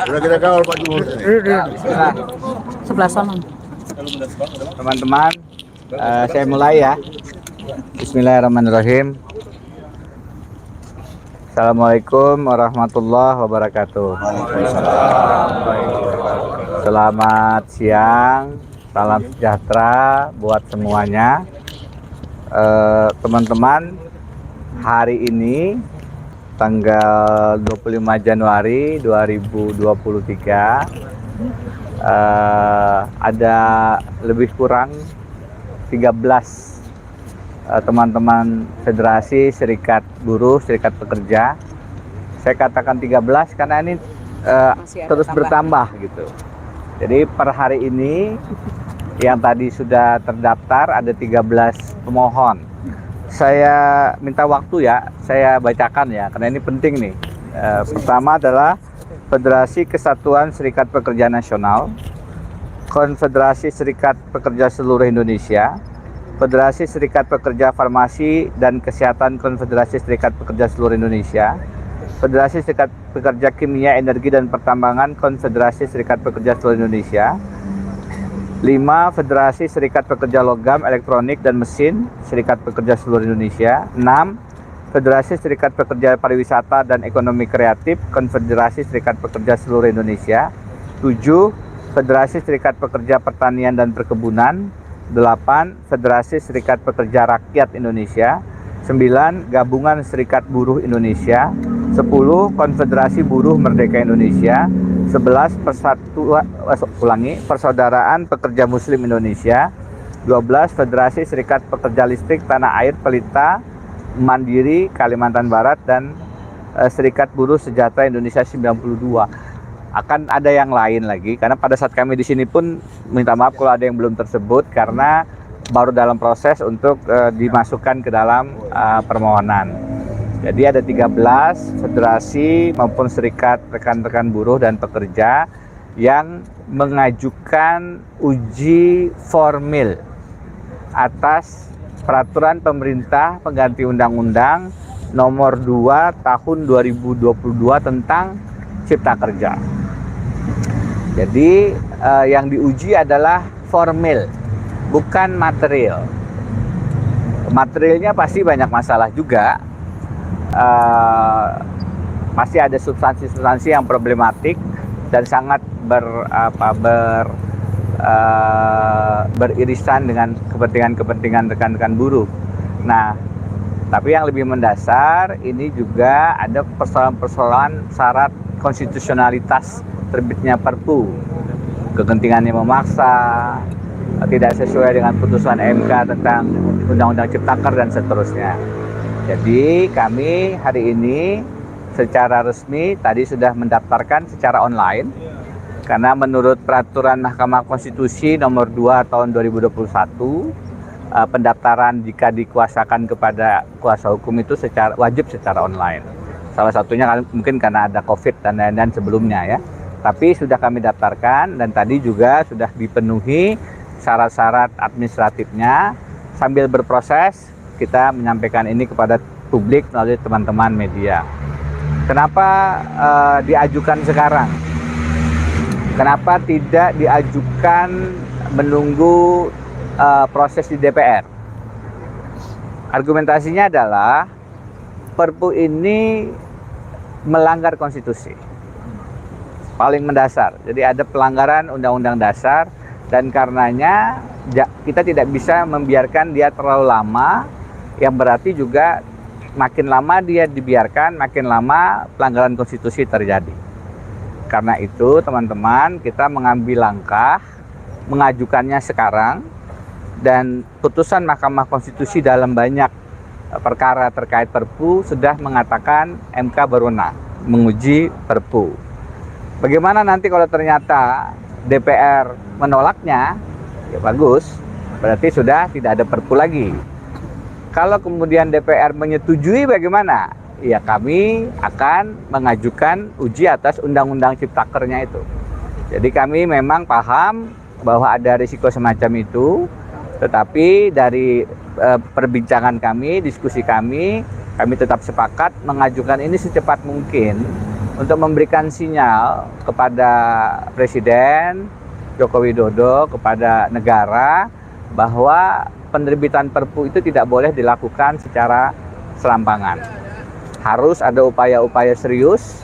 Sudah kita kawal Pak Jumur. Bismillah. Sebelah sana. Teman-teman, saya mulai ya. Bismillahirrahmanirrahim. Assalamualaikum warahmatullahi wabarakatuh. Selamat siang, salam sejahtera buat semuanya. Teman-teman, hari ini tanggal 25 Januari 2023 ada lebih kurang 13 teman-teman Federasi Serikat Buruh, Serikat Pekerja. Saya katakan 13 karena ini terus bertambah gitu. Jadi per hari ini yang tadi sudah terdaftar ada 13 pemohon. Saya minta waktu ya, saya bacakan ya karena ini penting nih. Pertama adalah Federasi Kesatuan Serikat Pekerja Nasional, Konfederasi Serikat Pekerja Seluruh Indonesia, Federasi Serikat Pekerja Farmasi dan Kesehatan Konfederasi Serikat Pekerja Seluruh Indonesia, Federasi Serikat Pekerja Kimia, Energi dan Pertambangan Konfederasi Serikat Pekerja Seluruh Indonesia, 5. Federasi Serikat Pekerja Logam, Elektronik dan Mesin Serikat Pekerja Seluruh Indonesia, 6. Federasi Serikat Pekerja Pariwisata dan Ekonomi Kreatif Konfederasi Serikat Pekerja Seluruh Indonesia, 7. Federasi Serikat Pekerja Pertanian dan Perkebunan, 8. Federasi Serikat Pekerja Rakyat Indonesia, 9. Gabungan Serikat Buruh Indonesia, 10. Konfederasi Buruh Merdeka Indonesia, 11. Persaudaraan Pekerja Muslim Indonesia, 12. Federasi Serikat Pekerja Listrik Tanah Air Pelita Mandiri Kalimantan Barat dan Serikat Buruh Sejahtera Indonesia 92. Akan ada yang lain lagi karena pada saat kami di sini pun minta maaf kalau ada yang belum tersebut karena baru dalam proses untuk dimasukkan ke dalam permohonan. Jadi ada 13 federasi maupun serikat rekan-rekan buruh dan pekerja yang mengajukan uji formil atas peraturan pemerintah pengganti Undang-Undang Nomor 2 Tahun 2022 tentang Cipta Kerja. Jadi yang diuji adalah formil, bukan material. Materialnya pasti banyak masalah juga. Masih ada substansi-substansi yang problematik dan sangat beririsan dengan kepentingan rekan-rekan buruh. Nah, tapi yang lebih mendasar ini juga ada persoalan-persoalan syarat konstitusionalitas terbitnya Perpu, kegentingannya memaksa, tidak sesuai dengan putusan MK tentang Undang-Undang Ciptaker dan seterusnya. Jadi kami hari ini secara resmi tadi sudah mendaftarkan secara online karena menurut peraturan Mahkamah Konstitusi nomor 2 tahun 2021 pendaftaran jika dikuasakan kepada kuasa hukum itu wajib secara online. Salah satunya mungkin karena ada COVID dan lain-lain sebelumnya ya. Tapi sudah kami daftarkan dan tadi juga sudah dipenuhi syarat-syarat administratifnya. Sambil berproses kita menyampaikan ini kepada publik melalui teman-teman media. Kenapa diajukan sekarang? Kenapa tidak diajukan menunggu proses di DPR? Argumentasinya adalah Perpu ini melanggar konstitusi. Paling mendasar. Jadi ada pelanggaran Undang-Undang Dasar dan karenanya kita tidak bisa membiarkan dia terlalu lama, yang berarti juga makin lama dia dibiarkan, makin lama pelanggaran konstitusi terjadi. Karena itu teman-teman, kita mengambil langkah mengajukannya sekarang dan putusan Mahkamah Konstitusi dalam banyak perkara terkait Perpu sudah mengatakan MK berwenang menguji Perpu. Bagaimana nanti kalau ternyata DPR menolaknya, ya bagus, berarti sudah tidak ada Perpu lagi. Kalau kemudian DPR menyetujui bagaimana? Ya kami akan mengajukan uji atas Undang-Undang Ciptakernya itu. Jadi kami memang paham bahwa ada risiko semacam itu, tetapi dari perbincangan kami, diskusi kami tetap sepakat mengajukan ini secepat mungkin untuk memberikan sinyal kepada Presiden Joko Widodo, kepada negara, bahwa penerbitan Perpu itu tidak boleh dilakukan secara serampangan. Harus ada upaya-upaya serius,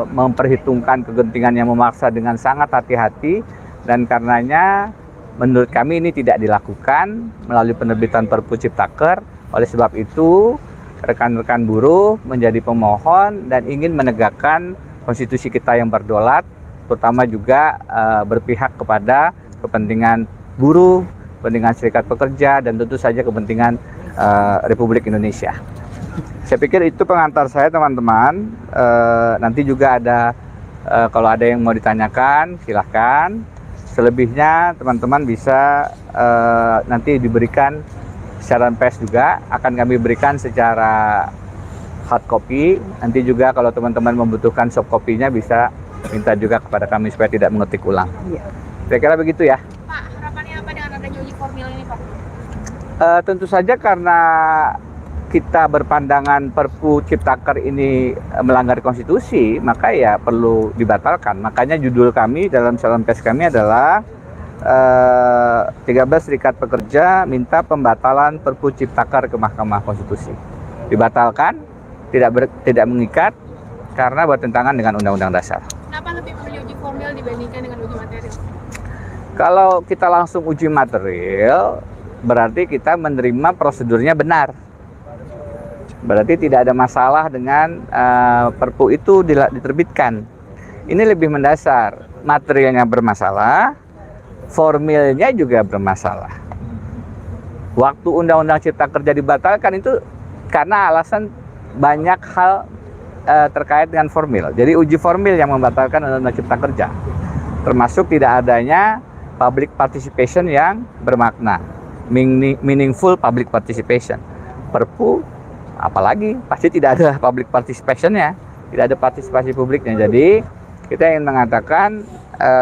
memperhitungkan kegentingan yang memaksa dengan sangat hati-hati, dan karenanya menurut kami ini tidak dilakukan melalui penerbitan Perpu Ciptaker. Oleh sebab itu, rekan-rekan buruh menjadi pemohon dan ingin menegakkan konstitusi kita yang berdaulat, terutama juga berpihak kepada kepentingan buruh, kepentingan serikat pekerja, dan tentu saja kepentingan Republik Indonesia. Saya pikir itu pengantar saya, teman-teman. Nanti juga ada, kalau ada yang mau ditanyakan, silahkan. Selebihnya teman-teman bisa nanti diberikan siaran pers juga, akan kami berikan secara hard copy. Nanti juga kalau teman-teman membutuhkan soft copy-nya bisa minta juga kepada kami supaya tidak mengetik ulang. Kira-kira begitu ya. Pak, harapannya apa dengan adanya uji formil ini, Pak? Tentu saja karena kita berpandangan Perpu Ciptaker ini melanggar konstitusi, maka ya perlu dibatalkan. Makanya judul kami dalam siaran pers kami adalah 13 serikat pekerja minta pembatalan Perpu Ciptaker ke Mahkamah Konstitusi. Dibatalkan, tidak mengikat, karena bertentangan dengan Undang-Undang Dasar. Kenapa lebih memilih uji formil dibandingkan dengan uji material? Kalau kita langsung uji material, berarti kita menerima prosedurnya benar. Berarti tidak ada masalah dengan Perpu itu diterbitkan. Ini lebih mendasar, materialnya bermasalah, formilnya juga bermasalah. Waktu Undang-Undang Cipta Kerja dibatalkan itu karena alasan banyak hal terkait dengan formil. Jadi uji formil yang membatalkan Undang-Undang Cipta Kerja, termasuk tidak adanya public participation yang bermakna, meaningful public participation. Perpu apalagi pasti tidak ada public participation-nya, tidak ada partisipasi publiknya. Jadi kita ingin mengatakan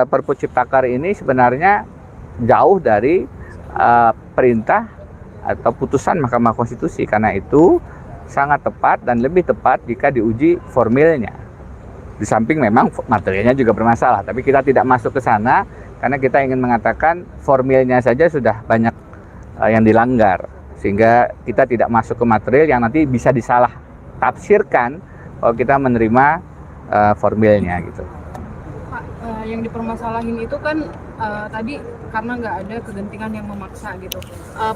Perpu Ciptaker ini sebenarnya jauh dari perintah atau putusan Mahkamah Konstitusi. Karena itu sangat tepat dan lebih tepat jika diuji formilnya. Di samping memang materialnya juga bermasalah, tapi kita tidak masuk ke sana karena kita ingin mengatakan formilnya saja sudah banyak yang dilanggar, sehingga kita tidak masuk ke material yang nanti bisa disalah tafsirkan kalau kita menerima formilnya gitu. Pak, yang dipermasalahin itu kan tadi karena nggak ada kegentingan yang memaksa gitu.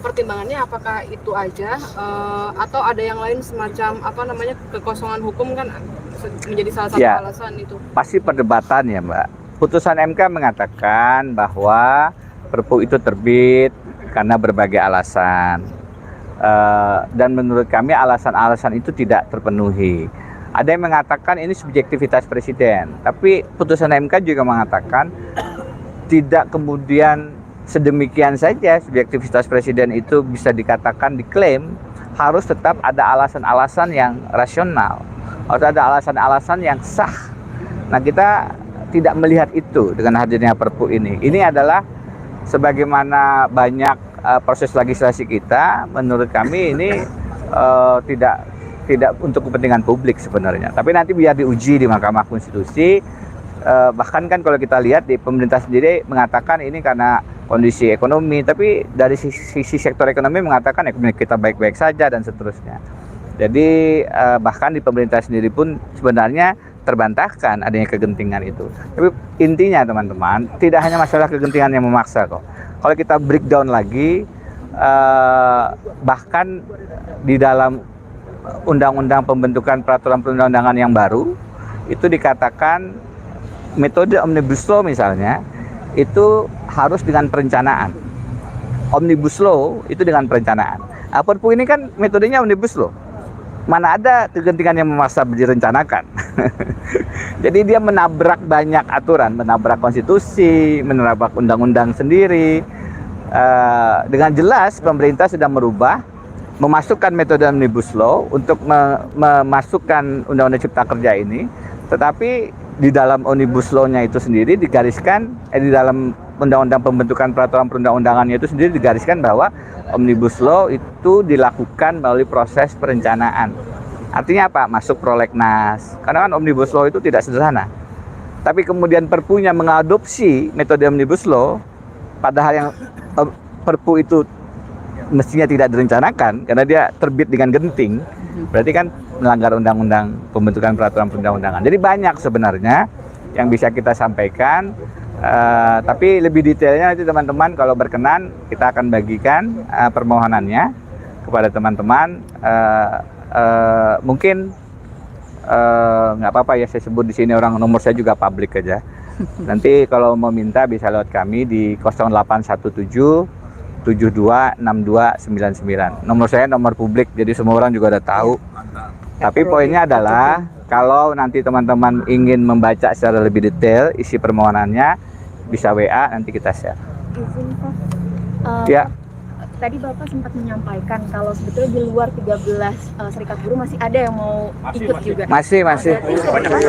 Pertimbangannya apakah itu aja atau ada yang lain semacam kekosongan hukum kan menjadi salah satu alasan itu? Pasti perdebatan ya, Mbak. Putusan MK mengatakan bahwa Perpu itu terbit karena berbagai alasan. Dan menurut kami alasan-alasan itu tidak terpenuhi. Ada yang mengatakan ini subjektivitas presiden, tapi putusan MK juga mengatakan tidak kemudian sedemikian saja subjektivitas presiden itu bisa dikatakan diklaim, harus tetap ada alasan-alasan yang rasional, harus ada alasan-alasan yang sah. Nah, kita tidak melihat itu dengan hadirnya Perpu ini. Ini adalah sebagaimana banyak proses legislasi kita, menurut kami ini tidak untuk kepentingan publik sebenarnya. Tapi nanti biar diuji di Mahkamah Konstitusi. Bahkan kan kalau kita lihat di pemerintah sendiri mengatakan ini karena kondisi ekonomi, tapi dari sisi sektor ekonomi mengatakan ekonomi kita baik-baik saja dan seterusnya. Jadi bahkan di pemerintah sendiri pun sebenarnya terbantahkan adanya kegentingan itu. Tapi intinya teman-teman, tidak hanya masalah kegentingan yang memaksa kok. Kalau kita breakdown lagi, bahkan di dalam Undang-Undang Pembentukan Peraturan Perundang-undangan yang baru itu dikatakan metode Omnibus Law misalnya itu harus dengan perencanaan. Omnibus Law itu dengan perencanaan. Perpu ini kan metodenya Omnibus Law. Mana ada kegentingan yang memaksa direncanakan. Jadi dia menabrak banyak aturan, menabrak konstitusi, menabrak undang-undang sendiri. Dengan jelas pemerintah sedang memasukkan metode Omnibus Law untuk memasukkan Undang-Undang Cipta Kerja ini, tetapi di dalam Omnibus Law-nya itu sendiri digariskan, di dalam Undang-Undang Pembentukan Peraturan Perundang-undangannya itu sendiri digariskan bahwa Omnibus Law itu dilakukan melalui proses perencanaan. Artinya apa? Masuk prolegnas. Karena kan Omnibus Law itu tidak sederhana. Tapi kemudian Perpunya mengadopsi metode Omnibus Law, padahal yang Perpu itu mestinya tidak direncanakan karena dia terbit dengan genting. Berarti kan melanggar undang-undang pembentukan peraturan perundang-undangan. Jadi banyak sebenarnya yang bisa kita sampaikan. Tapi lebih detailnya nanti teman-teman kalau berkenan kita akan bagikan permohonannya kepada teman-teman. Mungkin nggak apa-apa ya saya sebut di sini, orang nomor saya juga publik aja. Nanti kalau mau minta bisa lewat kami di 0817 726299. Nomor saya nomor publik, jadi semua orang juga udah tahu. Tapi poinnya adalah kalau nanti teman-teman ingin membaca secara lebih detail isi permohonannya, bisa WA, nanti kita share. Izin Pak, Ya, tadi Bapak sempat menyampaikan kalau sebetulnya di luar 13 serikat buruh masih ada yang mau ikut juga. masih.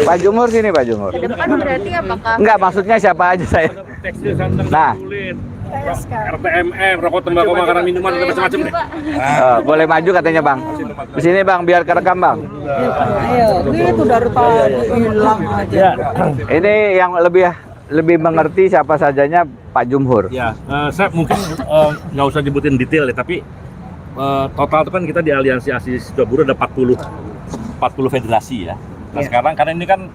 Pak Jumur sini, Pak Jumur. Ke depan berarti apakah Enggak, maksudnya siapa aja saya. Nah, RTMM, rokok, tembakau, makanan, minuman, dan macam-macam nih. boleh maju katanya Bang. Di sini Bang, biar kerekam Bang. Ayo, itu dari tadi hilang aja. Ini yang lebih mengerti siapa sajanya Pak Jumhur. Ya, saya mungkin nggak usah nyebutin detail ya, tapi total itu kan kita di Aliansi Mahasiswa Buruh ada 40 federasi ya. Nah sekarang karena ini kan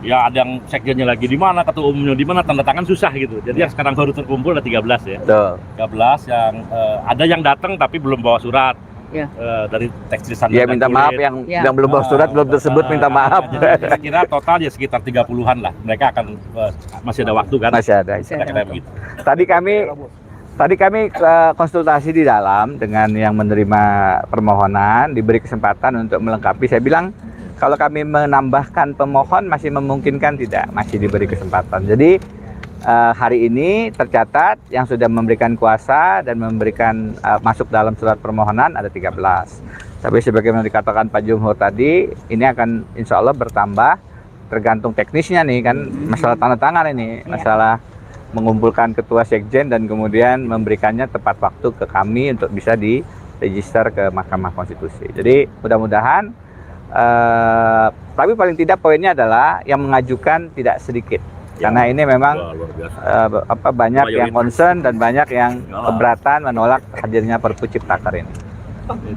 ya ada yang sekjennya lagi di mana, ketua umumnya di mana, tanda tangan susah gitu. Jadi yang sekarang baru terkumpul ada 13 ya. Betul. 13 yang ada yang datang tapi belum bawa surat. Ya. Dari tekstil standar. Ya minta maaf yang belum bawa surat, belum tersebut minta maaf. Saya kira total ya sekitar 30-an lah. Mereka akan masih ada waktu kan? Masih ada. Kira-kira begitu. Tadi kami konsultasi di dalam dengan yang menerima permohonan, diberi kesempatan untuk melengkapi. Saya bilang kalau kami menambahkan pemohon masih memungkinkan tidak, masih diberi kesempatan. Jadi hari ini tercatat yang sudah memberikan kuasa dan memberikan masuk dalam surat permohonan ada 13. Tapi sebagaimana dikatakan Pak Jumhur tadi, ini akan insya Allah bertambah tergantung teknisnya nih kan, masalah tanda tangan ini, masalah mengumpulkan ketua sekjen dan kemudian memberikannya tepat waktu ke kami untuk bisa diregister ke Mahkamah Konstitusi. Jadi mudah-mudahan, tapi paling tidak poinnya adalah yang mengajukan tidak sedikit. Karena ini memang banyak yang concern dan banyak yang keberatan menolak hadirnya Perpu Ciptaker ini.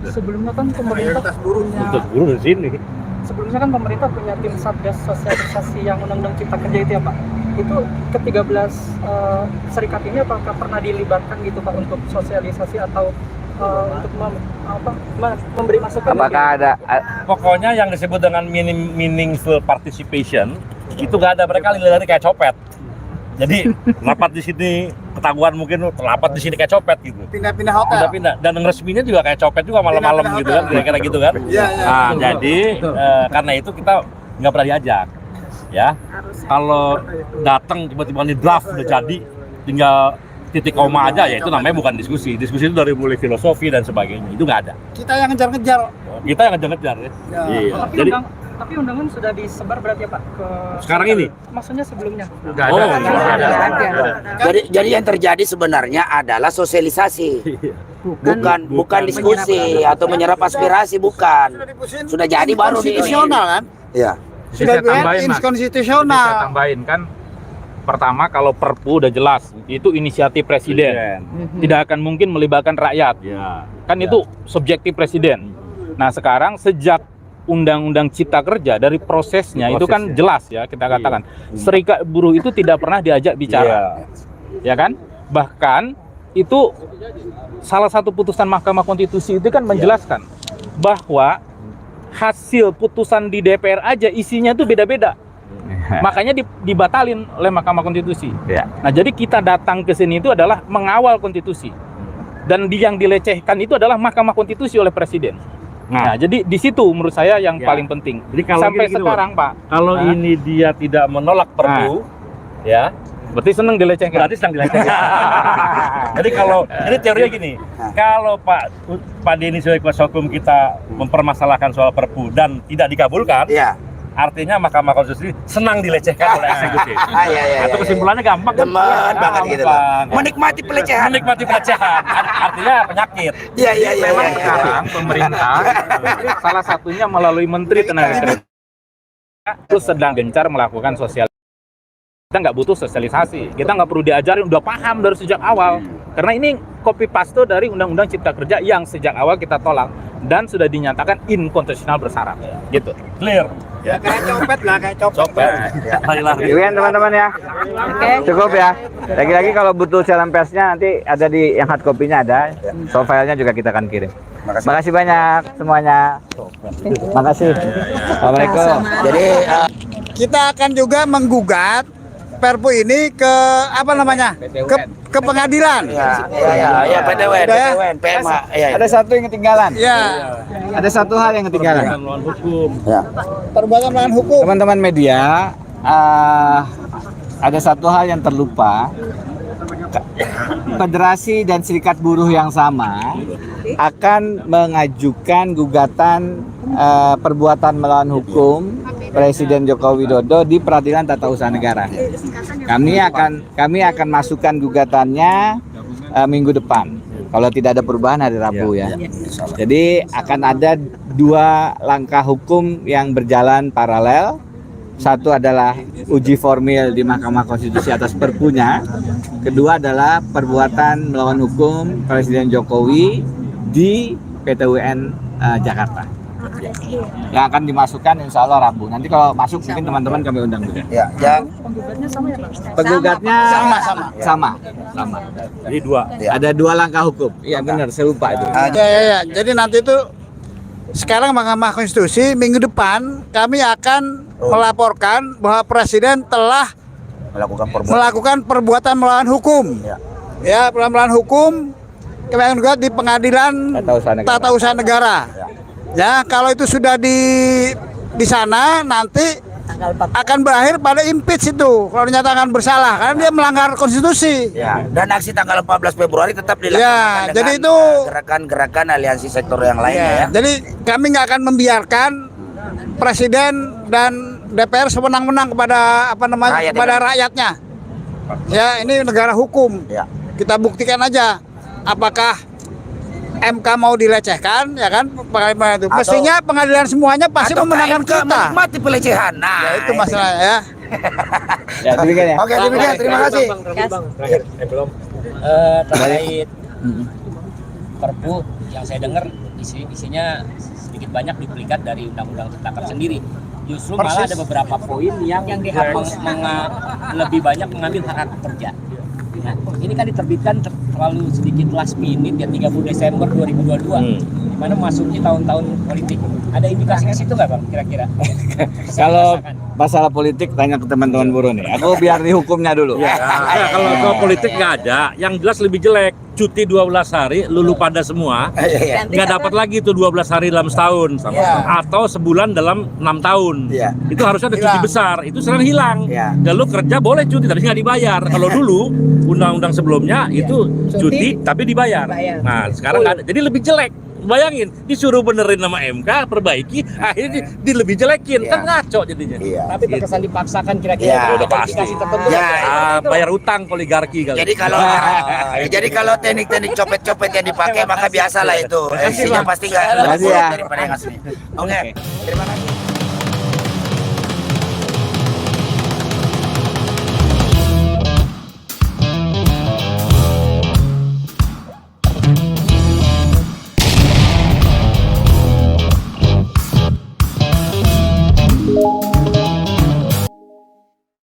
Sebelumnya kan pemerintah Untuk buruh di sini. sebelumnya kan pemerintah punya tim satgas sosialisasi yang undang-undang Cipta Kerja itu ya Pak. Itu ke-13 serikat ini apakah pernah dilibatkan gitu Pak untuk sosialisasi atau untuk memberi masukan? Apakah ada Pokoknya yang disebut dengan meaningful participation itu nggak ada, mereka lari kayak copet. Jadi rapat di sini ketahuan mungkin rapat di sini kayak copet gitu. Pindah-pindah hotel. Pindah dan resminya juga kayak copet juga malam-malam gitu kan, kira-kira gitu kan. Nah, jadi karena itu kita nggak pernah diajak. Ya, kalau datang tiba-tiba nih draft udah jadi, tinggal titik koma aja, ya itu namanya bukan diskusi. Diskusi itu dari mulai filosofi dan sebagainya, itu nggak ada. Kita yang ngejar-ngejar. Kita yang ngejar-ngejar ya. Iya. Jadi Tapi undangan sudah disebar berarti ya Pak ke sekarang ini. Maksudnya sebelumnya. Jadi yang terjadi sebenarnya adalah sosialisasi, bukan diskusi atau menyerap aspirasi, bukan. Sudah jadi baru di konstitusional kan? Ya. Sudah inkonstitusional. Saya tambahin kan, pertama kalau Perpu udah jelas itu inisiatif presiden, tidak akan mungkin melibatkan rakyat. Ya. Kan itu subjektif presiden. Nah sekarang sejak Undang-Undang Cipta Kerja dari prosesnya itu kan jelas ya, kita katakan serikat buruh itu tidak pernah diajak bicara, ya kan? Bahkan itu salah satu putusan Mahkamah Konstitusi itu kan menjelaskan bahwa hasil putusan di DPR aja isinya tuh beda-beda. Makanya dibatalin oleh Mahkamah Konstitusi. Ya. Nah, jadi kita datang ke sini itu adalah mengawal konstitusi. Dan yang dilecehkan itu adalah Mahkamah Konstitusi oleh presiden. Nah, jadi di situ menurut saya yang paling penting. Jadi kalau sampai gini, sekarang, Pak. Kalau ini dia tidak menolak Perpu, ya, Berarti seneng dilecehkan. berarti sedang dilecehkan. Jadi teorinya gini, kalau Pak Denny sebagai kuasa hukum kita mempermasalahkan soal Perpu dan tidak dikabulkan, Ya. artinya Mahkamah Konstitusi senang dilecehkan oleh eksekutif. Iya. Itu kesimpulannya gampang kan? Demen banget gitu loh. Gampang. Menikmati pelecehan. Menikmati pelecehan. Artinya penyakit. Iya. Memang sekarang pemerintah salah satunya melalui Menteri Tenaga Kerja itu sedang gencar melakukan sosialisasi. Kita nggak butuh sosialisasi, kita nggak perlu diajarin, udah paham dari sejak awal. Karena ini copy paste dari Undang-Undang Cipta Kerja yang sejak awal kita tolak dan sudah dinyatakan inkonstitusional bersyarat. Gitu. Clear. Ya kayak copet lah, kayak copet. Lari-lari. Sekian teman-teman ya. Cukup ya. Lagi-lagi kalau butuh siaran persnya nanti ada di yang hard copy-nya ada. So filenya juga kita akan kirim. Makasih banyak semuanya. Makasih. Assalamualaikum. Jadi Kita akan juga menggugat Perpu ini ke apa namanya? Ke pengadilan. ya PTWN, PMA. Ada satu yang ketinggalan. Ya, Ada satu hal yang ketinggalan. Melawan hukum. perbuatan melawan hukum. Teman-teman media, ada satu hal yang terlupa. Federasi dan serikat buruh yang sama akan mengajukan gugatan perbuatan melawan hukum Presiden Joko Widodo di Peradilan Tata Usaha Negara. Kami akan masukkan gugatannya minggu depan. Kalau tidak ada perubahan hari Rabu ya. Jadi akan ada dua langkah hukum yang berjalan paralel. Satu adalah uji formil di Mahkamah Konstitusi atas perpunya. Kedua adalah perbuatan melawan hukum Presiden Jokowi di PT UN Jakarta. Yang akan dimasukkan insya Allah Rabu. Nanti kalau masuk mungkin teman-teman kami undang juga. Ya. Penggugatnya sama. Jadi dua. Ada dua langkah hukum. Iya benar, saya lupa itu. Ya. Jadi nanti itu sekarang Mahkamah Konstitusi minggu depan kami akan melaporkan bahwa Presiden telah melakukan perbuatan melawan hukum. Ya, melawan hukum kami juga di Pengadilan Tata Usaha Negara. Ya, kalau itu sudah di sana nanti akan berakhir pada impeach itu kalau dinyatakan bersalah karena dia melanggar konstitusi. Ya, dan aksi tanggal 14 Februari tetap dilakukan Ya, jadi itu gerakan-gerakan aliansi sektor yang lainnya ya. Jadi kami nggak akan membiarkan Presiden dan DPR sewenang-wenang kepada rakyatnya. Ya, ini negara hukum. Ya. Kita buktikan aja apakah MK mau dilecehkan, ya kan? Pengadilan itu. Mestinya pengadilan semuanya pasti memenangkan kita. Menikmati pelecehan. Nah, Ya, itu masalahnya ya. Ya, demikian ya. Oke, demikian. Terima kasih. Terkait Perpu yang saya dengar isinya sedikit banyak duplikat dari Undang-Undang Cipta Kerja sendiri. Justru malah ada beberapa poin yang lebih banyak mengambil hak pekerja. Nah, ini kan diterbitkan terlalu sedikit last minute ya 30 Desember 2022. Di mana masuknya tahun-tahun politik. Ada indikasi ke situ nggak Bang kira-kira? Kalau masalah politik tanya ke teman-teman buruh nih. Aku biar dihukumnya dulu. Kalau ke politik nggak ada, yang jelas lebih jelek. Cuti 12 hari, lulu pada semua, nggak dapat lagi tuh 12 hari dalam setahun, atau sebulan dalam 6 tahun. Itu harusnya ada cuti besar, itu sekarang hilang. Lalu kerja boleh cuti, tapi nggak dibayar. Kalau dulu undang-undang sebelumnya itu cuti tapi dibayar. Nah sekarang nggak ada, jadi lebih jelek. Bayangin, disuruh benerin nama MK, perbaiki, akhirnya lebih jelekin, kan ngaco jadinya. Tapi terkesan dipaksakan kira-kira ada indikasi tertentu. Bayar utang oligarki kali. Jadi kalau teknik-teknik copet-copet yang dipakai maka biasalah itu. Isinya pasti nggak Terima kasih ya. daripada yang asli. Oke. Terima kasih.